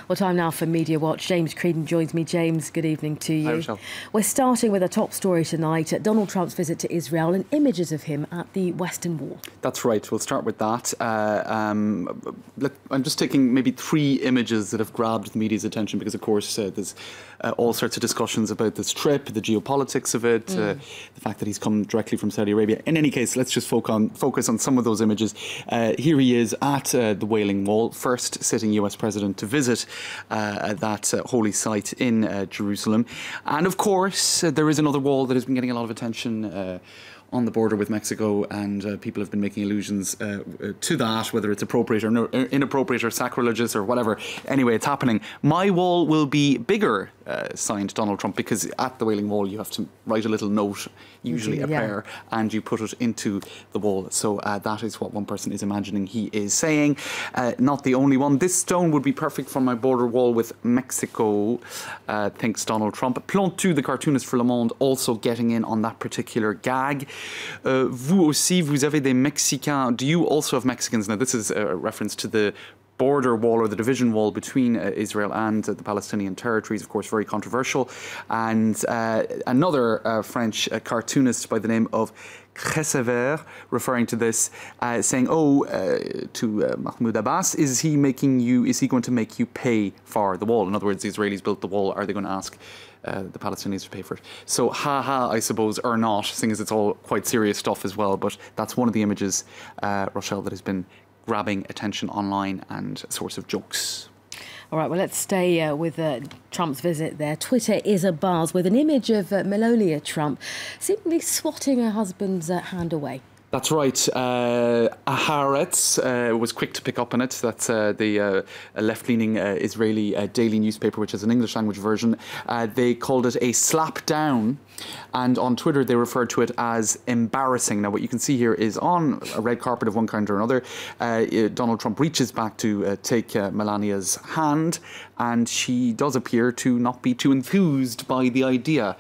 Well, time now for Media Watch. James Creedon joins me. James, good evening to you. Hi, Rochelle. We're starting with a top story tonight, Donald Trump's visit to Israel and images of him at the Western Wall. That's right. We'll start with that. I'm just taking maybe three images that have grabbed the media's attention because, of course, there's all sorts of discussions about this trip, the geopolitics of it, the fact that he's come directly from Saudi Arabia. In any case, let's just focus on some of those images. Here he is at the Wailing Wall, first sitting US president to visit that holy site in Jerusalem. And of course, there is another wall that has been getting a lot of attention on the border with Mexico, and people have been making allusions to that, whether it's appropriate or inappropriate or sacrilegious or whatever. Anyway, it's happening. My wall will be bigger, signed Donald Trump, because at the Wailing Wall you have to write a little note, usually a prayer, and you put it into the wall. So that is what one person is imagining he is saying. Not the only one. This stone would be perfect for my border wall with Mexico, thinks Donald Trump. Plantu, the cartoonist for Le Monde, also getting in on that particular gag. Vous aussi, vous avez des Mexicains. Do you also have Mexicans? Now, this is a reference to the border wall or the division wall between Israel and the Palestinian territories, of course, very controversial. And another French cartoonist by the name of Chessever, referring to this, saying, to Mahmoud Abbas, is he going to make you pay for the wall? In other words, the Israelis built the wall, are they going to ask the Palestinians to pay for it? So, I suppose, or not, seeing as it's all quite serious stuff as well. But that's one of the images, Rochelle, that has been grabbing attention online and a source of jokes. All right, well, let's stay with Trump's visit there. Twitter is abuzz with an image of Melania Trump seemingly swatting her husband's hand away. That's right. Haaretz was quick to pick up on it. That's the left-leaning Israeli daily newspaper, which has an English-language version. They called it a slap down, and on Twitter they referred to it as embarrassing. Now, what you can see here is on a red carpet of one kind or another, Donald Trump reaches back to take Melania's hand, and she does appear to not be too enthused by the idea.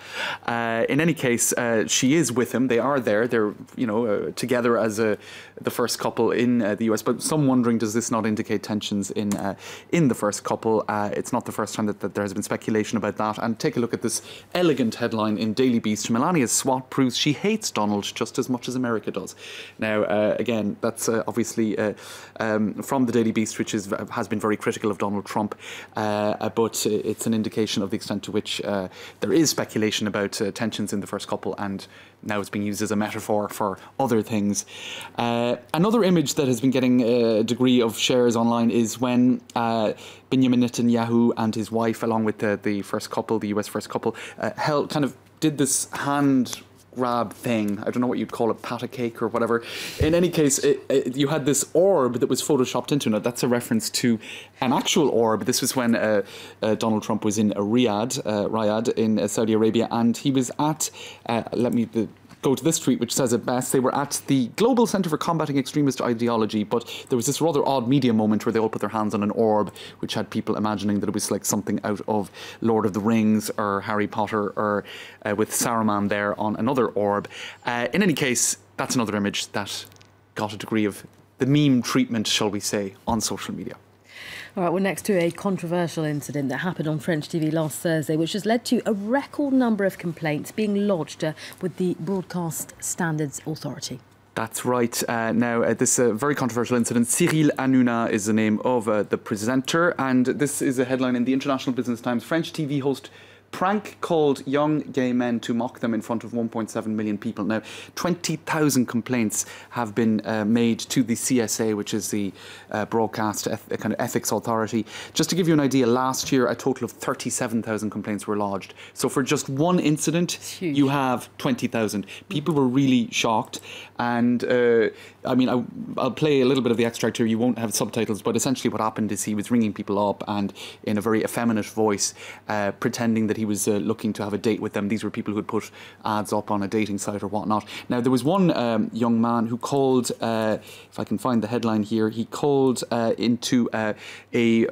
In any case, she is with him. They are there. They're, together as the first couple in the US. But some wondering, does this not indicate tensions in the first couple? It's not the first time that there has been speculation about that. And take a look at this elegant headline in Daily Beast. Melania's swat proves she hates Donald just as much as America does. Now, again, that's obviously from the Daily Beast, which has been very critical of Donald Trump. But it's an indication of the extent to which there is speculation about tensions in the first couple, and now it's being used as a metaphor for other things. Another image that has been getting a degree of shares online is when Benjamin Netanyahu and his wife, along with the first couple, the US first couple, did this hand grab thing. I don't know what you'd call it, pat a cake or whatever. In any case, you had this orb that was photoshopped into it. That's a reference to an actual orb. This was when Donald Trump was in Riyadh in Saudi Arabia, and he was at, go to this tweet, which says it best. They were at the Global Centre for Combating Extremist Ideology, but there was this rather odd media moment where they all put their hands on an orb, which had people imagining that it was like something out of Lord of the Rings or Harry Potter, or with Saruman there on another orb. In any case, that's another image that got a degree of the meme treatment, shall we say, on social media. All right, we're next to a controversial incident that happened on French TV last Thursday, which has led to a record number of complaints being lodged with the Broadcast Standards Authority. That's right. Now, this very controversial incident, Cyril Hanouna is the name of the presenter, and this is a headline in the International Business Times. French TV host prank called young gay men to mock them in front of 1.7 million people. Now, 20,000 complaints have been made to the CSA, which is the broadcast kind of ethics authority. Just to give you an idea, last year a total of 37,000 complaints were lodged. So for just one incident, you have 20,000. People were really shocked, and I mean, I'll play a little bit of the extract here. You won't have subtitles, but essentially what happened is he was ringing people up and in a very effeminate voice, pretending that he was looking to have a date with them. These were people who had put ads up on a dating site or whatnot. Now, there was one young man who called, if I can find the headline here, he called into I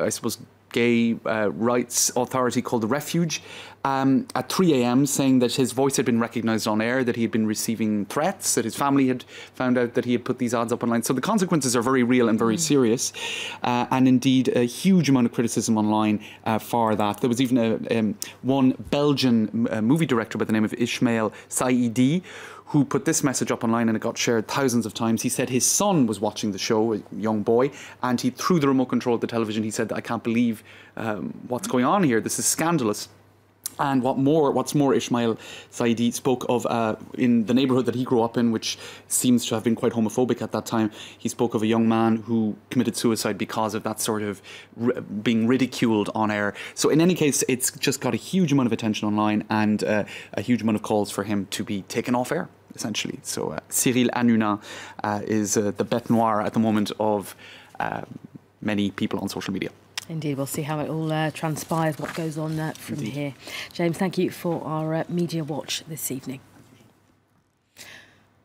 suppose, gay rights authority called The Refuge at 3 a.m. saying that his voice had been recognised on air, that he had been receiving threats, that his family had found out that he had put these ads up online. So the consequences are very real and very serious, and indeed a huge amount of criticism online for that. There was even one Belgian movie director by the name of Ismail Saidi who put this message up online, and it got shared thousands of times. He said his son was watching the show, a young boy, and he threw the remote control of the television. He said, I can't believe what's going on here. This is scandalous. And what's more, Ismail Saidi spoke of, in the neighbourhood that he grew up in, which seems to have been quite homophobic at that time, he spoke of a young man who committed suicide because of that sort of being ridiculed on air. So in any case, it's just got a huge amount of attention online, and a huge amount of calls for him to be taken off air, essentially. So Cyril Hanouna is the bête noire at the moment of many people on social media. Indeed, we'll see how it all transpires, what goes on from here. James, thank you for our Media Watch this evening.